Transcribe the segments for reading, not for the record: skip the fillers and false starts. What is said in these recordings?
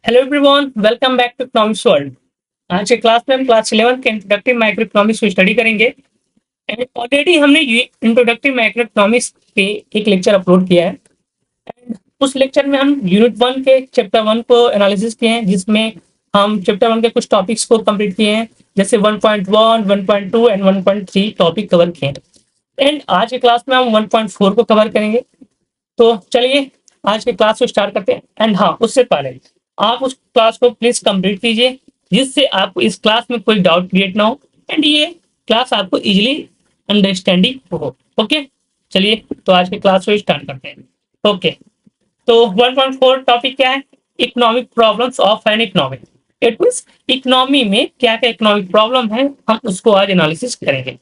Hello everyone, welcome back to economics world. आज के class में हम क्लास 11 के इंट्रोडक्टिव माइक्रो इकोनॉमिक्स को स्टडी करेंगे। एंड ऑलरेडी हमने ये इंट्रोडक्टिव माइक्रो इकोनॉमिक्स पे एक लेक्चर अपलोड किया है। एंड उस लेक्चर में हम यूनिट 1 के चैप्टर 1 को एनालिसिस किए हैं, जिसमें हम चैप्टर 1 के कुछ टॉपिक्स को कंप्लीट किए हैं, जैसे 1.1, 1.2 एंड 1.3 टॉपिक कवर किए हैं। एंड आज के क्लास में हम 1.4 को कवर करेंगे। तो चलिए आज के क्लास को स्टार्ट करते हैं। एंड हाँ, उससे पहले आप उस क्लास को प्लीज कंप्लीट कीजिए, जिससे आपको इस क्लास में कोई डाउट क्रिएट ना हो एंड ये क्लास आपको इजीली अंडरस्टैंडिंग हो। ओके, चलिए तो आज के क्लास को स्टार्ट करते हैं। ओके, तो 1.4 टॉपिक क्या है? Economic problems of an economy. It means economy में क्या क्या इकोनॉमिक प्रॉब्लम है, हम उसको आज एनालिसिस करेंगे।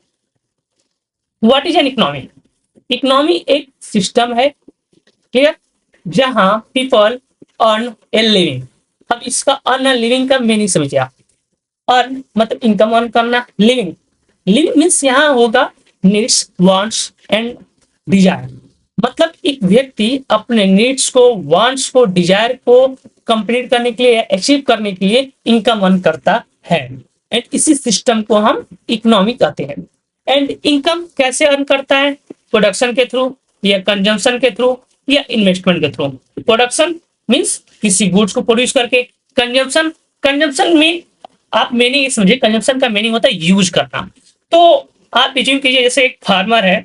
What is an economy? Economy एक सिस्टम है, क्लियर, जहां पीपल अर्न ए लिविंग। अब इसका अर्न लिविंग का मीनिंग समझिए आप। अर्न मतलब इनकम अर्न करना, लिविंग लिविंग मीन्स यहाँ होगा नीड्स, वांट्स एंड डिजायर। मतलब एक व्यक्ति अपने नीड्स को, वांट्स को, डिजायर को कंप्लीट करने के लिए, अचीव करने के लिए इनकम अर्न करता है। एंड इसी सिस्टम को हम इकोनॉमी कहते हैं। एंड इनकम कैसे अर्न करता है? प्रोडक्शन के थ्रू, या कंजम्पशन के थ्रू, या इन्वेस्टमेंट के थ्रू। प्रोडक्शन मीन्स किसी गुड्स को प्रोड्यूस करके। कंजम्पशन, कंजम्पशन में आप मीनिंग समझिए, कंजम्पशन का मीनिंग होता है यूज करना। तो आप इमेजिन कीजिए, जैसे एक फार्मर है,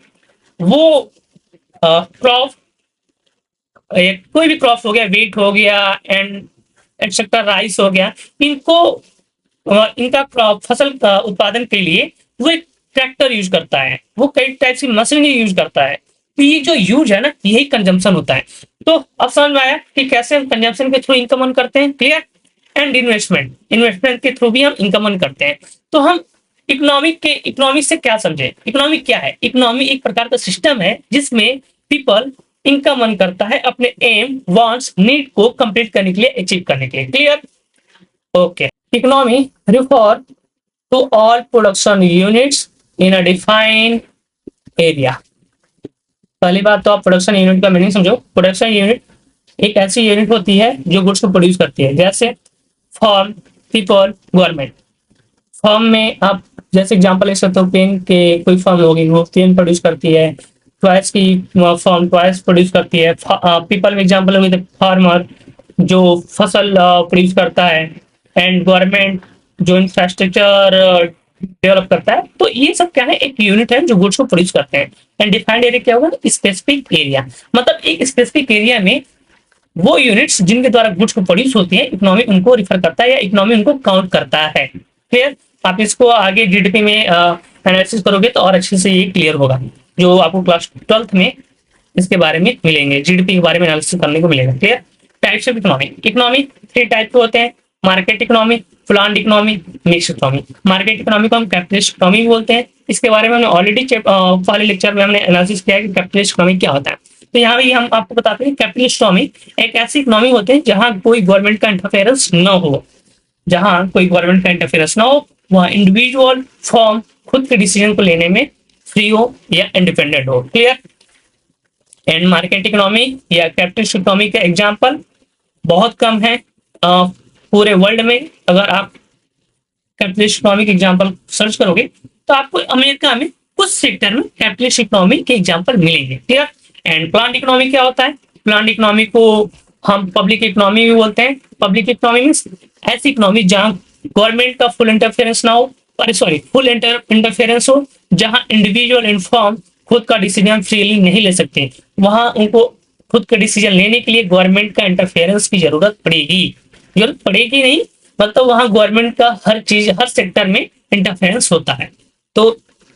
वो क्रॉप, कोई भी क्रॉप हो गया, व्हीट हो गया एंड एक्सेट्रा, राइस हो गया, इनको इनका फसल का उत्पादन के लिए वो एक ट्रैक्टर यूज करता है, वो कई टाइप की मशीनरी यूज करता है। तो ये जो यूज है ना, यही कंजम्पशन होता है। तो अब समझ में आया कि कैसे हम कंजम्पशन के थ्रू इनकम अर्न करते हैं, क्लियर। एंड इन्वेस्टमेंट, इन्वेस्टमेंट के थ्रू भी हम इनकम अर्न करते हैं। तो हम इकोनॉमिक से क्या समझे? इकोनॉमिक क्या है? इकोनॉमी एक प्रकार का सिस्टम है जिसमें पीपल इनकम अर्न करता है अपने एम, वांट्स, नीड को कंप्लीट करने के लिए, अचीव करने के लिए, clear. Okay, economy refer to all production units in a defined area. पहली बात तो आप प्रोडक्शन यूनिट का मीनिंग समझो। प्रोडक्शन यूनिट एक ऐसी यूनिट होती है जो गुड्स को प्रोड्यूस करती है, जैसे फॉर्म, पीपल, गवर्नमेंट। फॉर्म में आप जैसे एग्जांपल ले सकते हो, पेन के कोई फॉर्म होगी, वो पेन प्रोड्यूस करती है। टॉयज की फॉर्म टॉयज प्रोड्यूस करती है। पीपल में एग्जांपल होगी तो फार्मर, जो फसल प्रोड्यूस करता है। एंड गवर्नमेंट, जो इंफ्रास्ट्रक्चर डेवलप करता है। तो ये सब क्या है? एक यूनिट है जो गुड्स को प्रोड्यूस करते हैं। एंड डिफाइंड एरिया क्या होगा? Specific area. मतलब एक स्पेसिफिक एरिया में वो यूनिट्स जिनके द्वारा गुड्स को प्रोड्यूस होती है, इकोनॉमी उनको रिफर करता है या इकोनॉमी उनको काउंट करता है। फिर आप इसको आगे जीडीपी में एनालिसिस करोगे तो और अच्छे से ये क्लियर होगा, जो आपको क्लास 12th में इसके बारे में मिलेंगे, जीडीपी के बारे में एनालिसिस करने को मिलेगा, clear. Types of economy. Economy 3 type के होते हैं: market economy, planned economy, mix economy. Market economy को हम कैपिटलिस्ट इकोनॉमी बोलते हैं। इसके बारे में हमने ऑलरेडी पहले लेक्चर में हमने एनालिसिस किया है कि कैपिटलिस्ट इकोनॉमी क्या होता है। तो यहाँ भी हम आपको बताते हैं कैपिटलिस्ट इकोनॉमी एक ऐसी इकोनॉमी होती है जहाँ कोई गवर्नमेंट का इंटरफेरेंस न हो। जहाँ कोई गवर्नमेंट का इंटरफेरेंस ना हो, वहाँ इंडिविजुअल फॉर्म खुद के डिसीजन को लेने में फ्री हो या इंडिपेंडेंट हो, क्लियर। एंड मार्केट इकोनॉमी या कैपिटलिस्ट इकोनॉमी के एग्जाम्पल बहुत कम है पूरे वर्ल्ड में। अगर आप कैपिटलिस्ट इकोनॉमी के एग्जाम्पल सर्च करोगे तो आपको अमेरिका में कुछ सेक्टर में कैपिटलिस्ट इकोनॉमी के एग्जाम्पल मिलेंगे, क्लियर। एंड प्लान्ड इकोनॉमी क्या होता है? प्लान्ड इकोनॉमी को हम पब्लिक इकोनॉमी भी बोलते हैं। पब्लिक इकोनॉमी मीन्स ऐसी इकोनॉमी जहां गवर्नमेंट का फुल इंटरफेरेंस ना हो, फुल इंटरफेरेंस हो, जहां इंडिविजुअल इन्फॉर्म खुद का डिसीजन फ्रीली नहीं ले सकते। वहां उनको खुद का डिसीजन लेने के लिए गवर्नमेंट का इंटरफेरेंस की जरूरत पड़ेगी नहीं, मतलब वहां गवर्नमेंट का हर चीज, हर सेक्टर में इंटरफेरेंस होता है। तो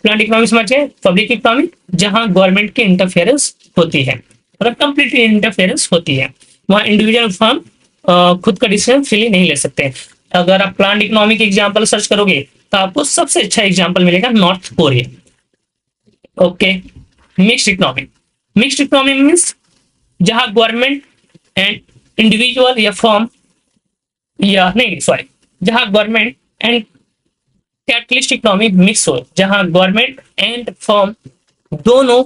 प्लान्ड इकोनॉमी समझिए, पब्लिक इकोनॉमी जहां गवर्नमेंट की इंटरफेरेंस होती है, मतलब कंप्लीटली इंटरफेरेंस होती है। वहां इंडिविजुअल फर्म खुद का डिसीजन फ्रीली नहीं ले सकते। अगर आप प्लान्ड इकोनॉमी के एग्जांपल सर्च करोगे तो आपको सबसे अच्छा एग्जांपल मिलेगा north Korea. Okay, mixed economy. Mixed economy means जहां गवर्नमेंट एंड इंडिविजुअल या फर्म, या नहीं सॉरी, जहां government and capitalist economy mix हो, जहां गवर्नमेंट एंड फर्म दोनों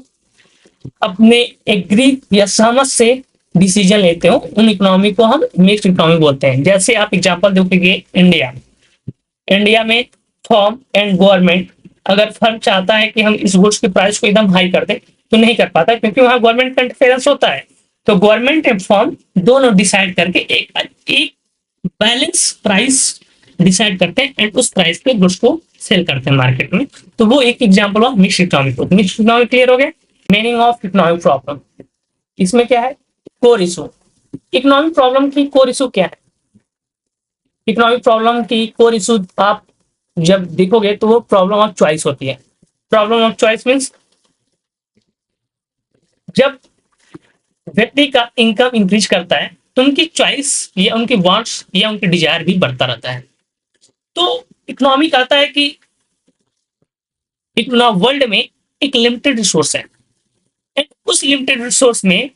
अपने एग्री या सहमत से डिसीजन लेते हो उन इकोनॉमी को हम मिक्स्ड इकोनॉमी बोलते हैं। जैसे आप एग्जांपल देखोगे इंडिया, इंडिया में फर्म एंड गवर्नमेंट, अगर फर्म चाहता है कि हम इस गुड्स की प्राइस को एकदम हाई कर दें तो नहीं कर पाता, क्योंकि वहां गवर्नमेंट का इंटरफेरेंस होता है। तो गवर्नमेंट एंड फर्म दोनों डिसाइड करके एक बैलेंस प्राइस डिसाइड करते हैं एंड उस प्राइस पे गुड्स को सेल करते हैं मार्केट में। तो वो एक example of mixed economy. Mixed economy clear हो गया। मीनिंग ऑफ इकोनॉमिक प्रॉब्लम, इसमें क्या है, कोर इशू। इकोनॉमिक प्रॉब्लम की कोर इशू क्या है? इकोनॉमिक प्रॉब्लम की कोर इशू आप जब देखोगे तो वो प्रॉब्लम ऑफ चॉइस होती है। प्रॉब्लम ऑफ चॉइस मीन्स जब व्यक्ति का इनकम इंक्रीज करता है तो उनकी चॉइस या उनकी वांट्स या उनकी डिजायर भी बढ़ता रहता है। तो इकोनॉमिक आता है कि वर्ल्ड में एक लिमिटेड रिसोर्स है एंड उस लिमिटेड रिसोर्स में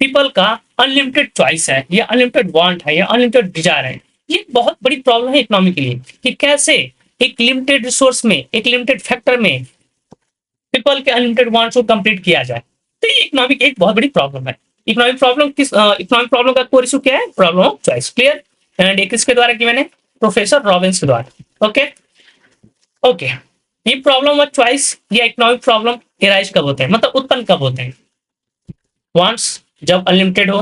पीपल का अनलिमिटेड चॉइस है या अनलिमिटेड वांट है या अनलिमिटेड डिजायर है। ये बहुत बड़ी प्रॉब्लम है इकोनॉमी के लिए कि कैसे एक लिमिटेड रिसोर्स में, एक लिमिटेड फैक्टर में पीपल के अनलिमिटेड वांट्स को कंप्लीट किया जाए। तो ये इकोनॉमिक एक बहुत बड़ी प्रॉब्लम है। इकोनॉमिक प्रॉब्लम का कोर इशू क्या है? Problem of choice. Clear. And एक किसके द्वारा की मैंने? प्रोफेसर रॉबिन्स के द्वारा। Okay okay. ये प्रॉब्लम ऑफ चॉइस या इकोनॉमिक प्रॉब्लम एराइज कब होते हैं, मतलब उत्पन्न कब होते हैं? वांट्स जब अनलिमिटेड हो,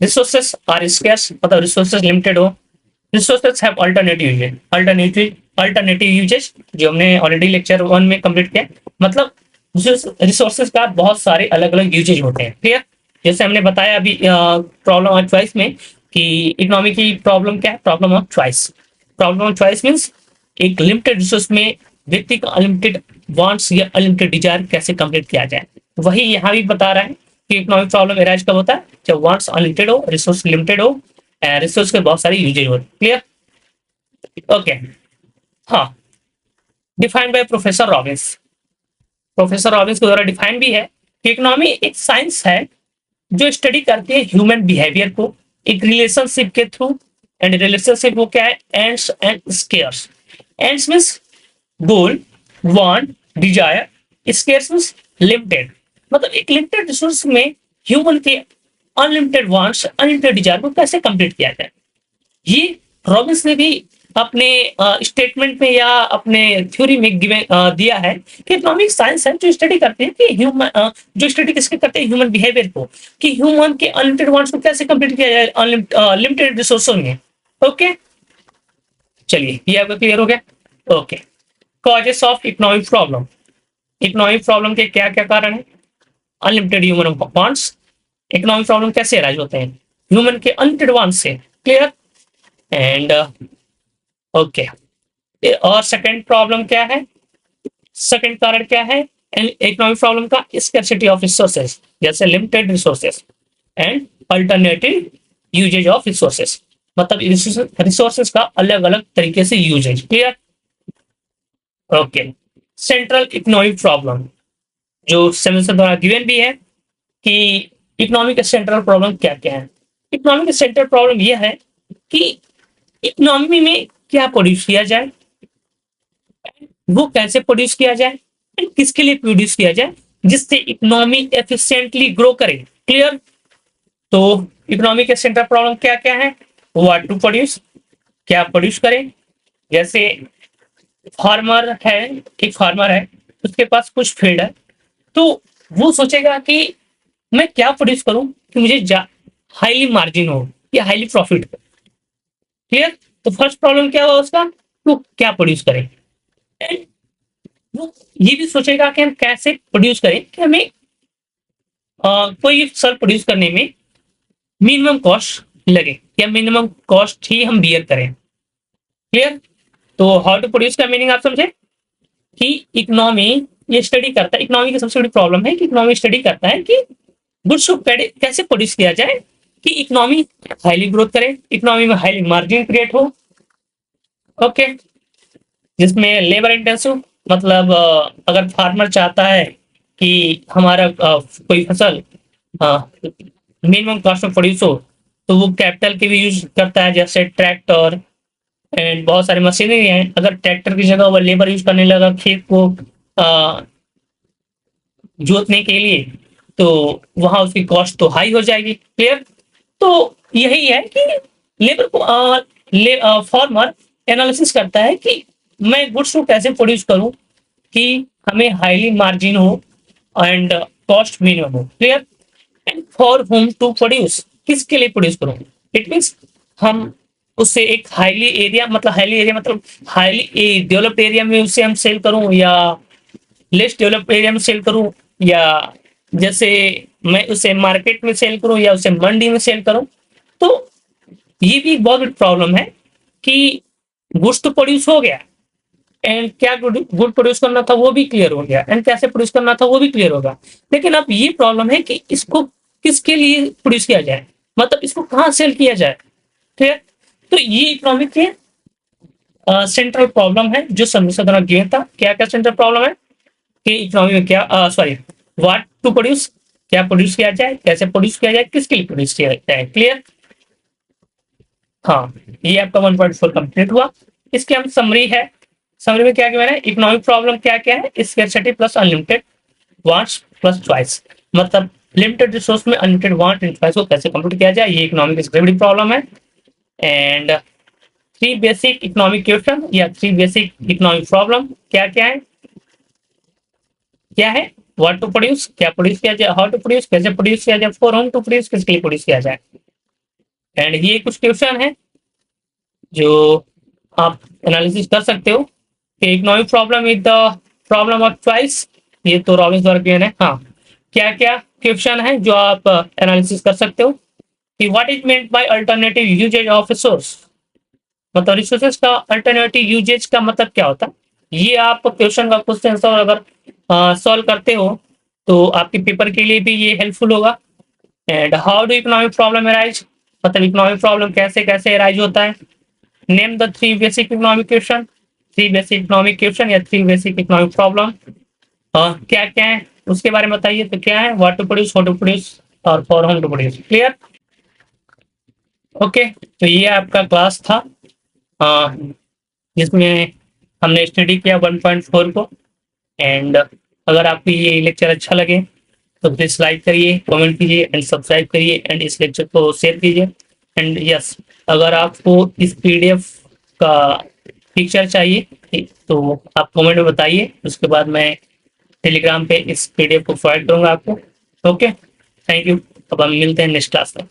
रिसोर्सेस आर स्केर्स मतलब रिसोर्सेस लिमिटेड हो, रिसोर्सेस हैव अल्टरनेटिव यूजेज जो हमने ऑलरेडी लेक्चर 1 में कंप्लीट किया, मतलब रिसोर्सेस का बहुत सारे अलग अलग यूजेज होते हैं। क्लियर। जैसे हमने बताया अभी प्रॉब्लम ऑफ चॉइस में कि इकोनॉमी की प्रॉब्लम क्या है? Problem of choice. Problem of choice means एक लिमिटेड रिसोर्स में व्यक्ति का अनलिमिटेड वांट्स या अनलिमिटेड डिजायर कैसे कंप्लीट किया जाए। वही यहाँ भी बता रहा है कि इकोनॉमिक प्रॉब्लम एराइज कब होता है? जब वांट्स अनलिमिटेड हो, रिसोर्स लिमिटेड हो, रिसोर्स के बहुत सारे यूजेज हो। क्लियर। ओके। हाँ, defined by professor Robins. Professor Robins के द्वारा डिफाइन भी है कि इकोनॉमी एक साइंस है जो स्टडी करती है ह्यूमन बिहेवियर को एक रिलेशनशिप के थ्रू। एंड रिलेशनशिप वो क्या है? Ends and scarce. Ends means goal, want, desire. Scarce means limited, मतलब एक लिमिटेड रिसोर्स में ह्यूमन के अनलिमिटेड वांट्स, अनलिमिटेड डिजायर को कैसे कंप्लीट किया जाए। ये रॉबिन्स ने भी अपने स्टेटमेंट में या अपने थ्योरी में दिया है कि इकोनॉमिक साइंस है जो स्टडी करते हैं कि ह्यूमन जो स्टडी किसके करते हैं? ह्यूमन बिहेवियर को, कि ह्यूमन के अनलिमिटेड वांट्स को कैसे कंप्लीट किया जाए लिमिटेड रिसोर्सों में। ओके, चलिए ये आपको क्लियर हो गया। Okay, causes of economic problem. Economic problem के क्या क्या कारण है? Unlimited human wants. Economic problem कैसे अराइज होते हैं? ह्यूमन के अनलिमिटेड वांट्स से। क्लियर। एंड ओके, और सेकंड प्रॉब्लम क्या है? सेकंड कारण क्या है इकोनॉमिक प्रॉब्लम का? स्कैर्सिटी ऑफ रिसोर्सेज, जैसे limited resources and alternative uses of resources, मतलब रिसोर्सेज का अलग अलग तरीके से uses. Clear. Okay, central economic problem जो सेमेस्टर द्वारा गिवन भी है कि इकोनॉमिक सेंट्रल प्रॉब्लम क्या क्या है। इकोनॉमिक सेंट्रल प्रॉब्लम यह है कि इकोनॉमी में क्या प्रोड्यूस किया जाए, वो कैसे प्रोड्यूस किया जाए, किसके लिए प्रोड्यूस किया जाए, जिससे इकोनॉमी एफिशिएंटली ग्रो करे। क्लियर। तो इकोनॉमी के सेंट्रल प्रॉब्लम क्या क्या है? व्हाट टू प्रोड्यूस, क्या प्रोड्यूस करें। जैसे फार्मर है, एक फार्मर है, उसके पास कुछ फील्ड है, तो वो सोचेगा कि मैं क्या प्रोड्यूस करूं कि मुझे हाईली मार्जिन हो या हाईली प्रॉफिट हो। क्लियर। तो फर्स्ट प्रॉब्लम क्या हुआ उसका? वो क्या प्रोड्यूस करें। एंड वो ये भी सोचेगा कि हम कैसे प्रोड्यूस करें कि हमें कोई फसल प्रोड्यूस करने में मिनिमम कॉस्ट लगे या मिनिमम कॉस्ट ही हम बियर करें। क्लियर। तो हाउ टू प्रोड्यूस का मीनिंग आप समझे कि इकोनॉमी ये स्टडी करता है। इकोनॉमी की सबसे बड़ी प्रॉब्लम है कि इकोनॉमी स्टडी करता है कि गुड्स को कैसे प्रोड्यूस किया जाए कि इकोनॉमी हाईली ग्रोथ करे, इकोनॉमी में हाईली मार्जिन क्रिएट हो। ओके, जिसमें लेबर इंटेंसिव, मतलब अगर फार्मर चाहता है कि हमारा कोई फसल मिनिमम कॉस्ट में प्रोड्यूस हो, तो वो कैपिटल की भी यूज करता है, जैसे ट्रैक्टर एंड बहुत सारी मशीनरी हैं। अगर ट्रैक्टर की जगह वो लेबर यूज करने लगा खेत को जोतने के लिए, तो वहां उसकी कॉस्ट तो हाई हो जाएगी। क्लियर? तो यही है कि लेबर को फार्मर एनालिसिस करता है कि मैं गुड्स को कैसे प्रोड्यूस करूं कि हमें हाईली मार्जिन हो एंड कॉस्ट मिनिमम हो। Clear? And for whom to produce, किसके लिए प्रोड्यूस करूं? इट मीन्स हम उससे एक हाईली एरिया मतलब हाईली डेवलप्ड एरिया में उसे हम सेल करूं, या लेस डेवलप्ड एरिया में सेल करूं, या जैसे मैं उसे मार्केट में सेल करूं या उसे मंडी में सेल करूं। तो ये भी बहुत बड़ी प्रॉब्लम है कि गुड्स तो प्रोड्यूस हो गया एंड क्या गुड प्रोड्यूस करना था वो भी क्लियर हो गया एंड कैसे प्रोड्यूस करना था वो भी क्लियर होगा, लेकिन अब ये प्रॉब्लम है कि इसको किसके लिए प्रोड्यूस किया जाए, मतलब इसको कहाँ सेल किया जाए। ठीक है? तो ये इकोनॉमिक के सेंट्रल प्रॉब्लम है जो समीक्षा द्वारा गिवन था। क्या क्या सेंट्रल प्रॉब्लम है कि इकोनॉमी में क्या सॉरी व्हाट टू प्रोड्यूस, क्या प्रोड्यूस किया जाए, कैसे प्रोड्यूस किया जाए, किसके लिए प्रोड्यूस किया जाए। क्लियर? हाँ, ये आपका 1.4 कंप्लीट हुआ। इसकी हम समरी है। समरी में क्या क्या है? इकोनॉमिक प्रॉब्लम क्या क्या है? Scarcity plus unlimited wants plus choice, मतलब लिमिटेड रिसोर्स में अनलिमिटेड वांट एंड चॉइस को कैसे कंप्लीट किया जाए, ये इकोनॉमिक की सबसे बड़ी प्रॉब्लम है। एंड 3 बेसिक इकोनॉमिक क्वेश्चन या 3 बेसिक इकोनॉमिक प्रॉब्लम क्या क्या है? क्या है? व्हाट टू प्रोड्यूस, क्या प्रोड्यूस किया जाए, हाउ टू प्रोड्यूस, कैसे प्रोड्यूस किया जाए, फॉर होम टू प्रोड्यूस, किसके लिए प्रोड्यूस किया जाए। एंड ये कुछ क्वेश्चन है जो आप एनालिसिस कर सकते हो कि economic problem is the problem of choice, ये तो रॉबिन्स द्वारा गिवन है। हाँ, क्या क्या क्वेश्चन है जो आप एनालिसिस कर सकते हो कि what is meant by alternative uses of resource, मतलब रिसोर्सेज का अल्टरनेटिव यूजेज का मतलब क्या होता है। ये आप क्वेश्चन का क्वेश्चन आंसर अगर सॉल्व करते हो तो आपके पेपर के लिए भी ये हेल्पफुल होगा। And how do economic problem arise, मतलब इकोनॉमिक प्रॉब्लम कैसे कैसे अराइज होता है। Name the 3 basic economic question, 3 basic economic question या 3 बेसिक इकोनॉमिक प्रॉब्लम क्या क्या है उसके बारे में बताइए। तो क्या है? What to produce, how to produce और for whom to produce. Clear? Okay, तो ये आपका क्लास था जिसमें हमने स्टडी किया 1.4 को। एंड अगर आपको ये लेक्चर अच्छा लगे तो प्लीज लाइक करिए, कमेंट कीजिए एंड सब्सक्राइब करिए एंड इस लेक्चर को शेयर कीजिए। एंड यस, अगर आपको इस पीडीएफ का पिक्चर चाहिए तो आप कमेंट में बताइए, उसके बाद मैं टेलीग्राम पे इस पीडीएफ को प्रोवाइड करूंगा आपको। Okay, thank you. अब हम मिलते हैं नेक्स्ट क्लास में।